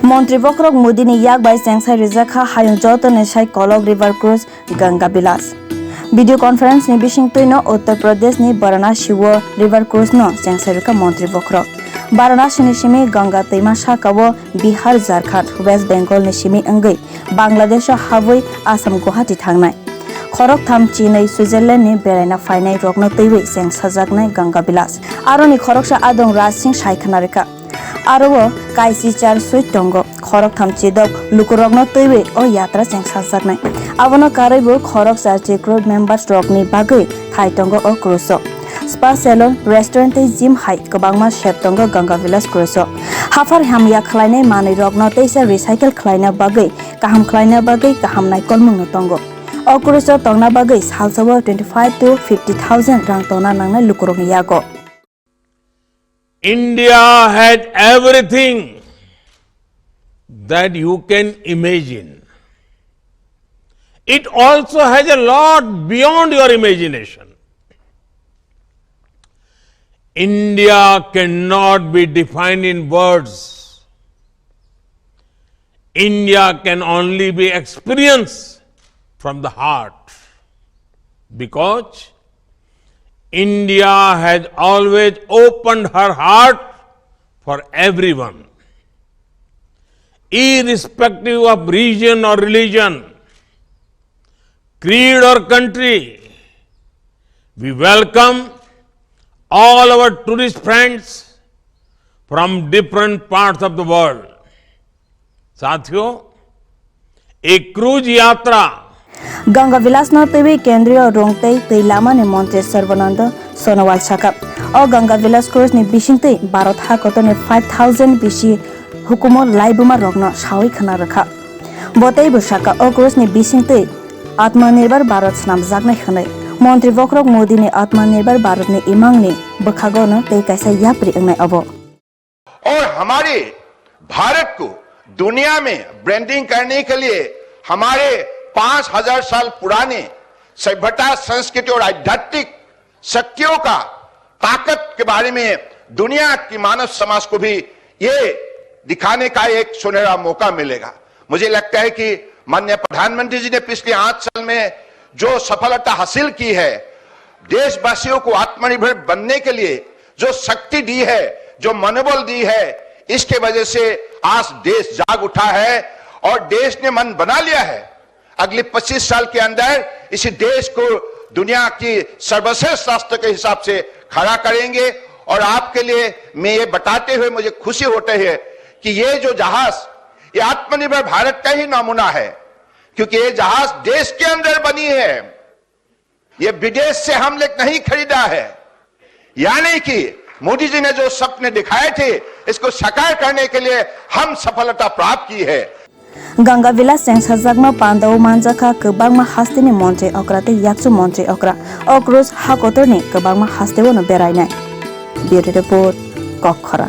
मंत्री बक्रक मोदी ने याक by Sensei रिजाखा हायुं जौतो ने शाई कॉलग river cruise Ganga Vilas video conference ने बिशिंगतुई न उत्तर प्रदेश ने वाराणसी वो रिवर क्रूज न सेंसाई का मंत्री बक्रक वाराणसी ने सिमी गंगा तैमा शाखा वो बिहार झारखंड वेस्ट बेंगल ने सिमी अंगई बांग्लादेश हावई आसाम गुवाहाटी थांगनाय खरक थाम चीनै स्विट्जरलैंड ने बेरायना फाइनाय रगनो तैवै सें साजागनाय गंगा बिलास आरोनि खरकसा आदं राजसिंह सायखनारेखा आरो कायसी चार सुइट दंग खरक थाम चिदक लुकुरगनो तैवै ओ यात्रा सें साजागनाय आबनो कारैबो खरक सारचे क्रुज मेम्बार्स रगनि बागै थाय दंग ओ क्रुजो स्पा सेलुन रेस्टुरेंट जिम हाई गोबांमा शेप दंग गंगा बिलास क्रुजो हाफार हामया खलायनाय मानै रगनो तैसा रिसाइकेल खलायना बागै काहाम खलायना बागै काहाम नायकल मुंनो दंग ओ क्रुजो तंगना बागै सालसबो 25 to 50,000 रां तोना नांनाय लुकुरगनि यागो India had everything that you can imagine. It also has a lot beyond your imagination. India cannot be defined in words. India can only be experienced from the heart. Because India has always opened her heart for everyone, irrespective of region or religion, creed or country. We welcome all our tourist friends from different parts of the world. साथियों, एक cruise यात्रा गंगा विलास न तैवे केंद्रीय रोंगतै तैलामा ने मंत्री सर्वानंद सोनोवाल साका और गंगा विलास cruise ने बिशिंगतै भारत हाकत ने 5000 बिसि हुकुम लाइबुमा रगनो सावै खना रखा बतै बसाका ओ क्रूज ने बिशिंगतै आत्मनिर्भर भारत नाम जागनाय खनै मंत्री बक्रक मोदी ने आत्मनिर्भर भारत ने इमांगनि बखागो न तै कैसा याप्रि अंगनाय अबो और हमारे भारत को दुनिया में ब्रांडिंग करने के लिए हमारे 5000 साल पुराने सभ्यता संस्कृति और आध्यात्मिक शक्तियों का ताकत के बारे में दुनिया की मानव समाज को भी ये दिखाने का एक सुनहरा मौका मिलेगा। मुझे लगता है कि माननीय प्रधानमंत्री जी ने पिछले 8 साल में जो सफलता हासिल की है, देशवासियों को आत्मनिर्भर बनने के लिए जो शक्ति दी है, जो मनोबल दी है, इसके वजह से आज देश जाग उठा है और देश ने मन बना लिया है अगले 25 साल के अंदर इसी देश को दुनिया की सर्वश्रेष्ठ राष्ट्र के हिसाब से खड़ा करेंगे। और आपके लिए मैं ये बताते हुए मुझे खुशी होती है कि ये जो जहाज ये आत्मनिर्भर भारत का ही नमूना है, क्योंकि ये जहाज देश के अंदर बनी है, ये विदेश से हम लोग नहीं खरीदा है। यानी कि मोदी जी ने जो सपने दिखाए थे इसको साकार करने के लिए हम सफलता प्राप्त की है। गंगा विलास सें साजागमा पांदाव मानजाखा गोबांमा हास्तेनि मंत्री अक्राते याक्सु मंत्री अक्रा अक्रुज हाकतरनि गोबांमा हास्तेवनो बेरायनाय ब्यूरो रिपोर्ट कखरा।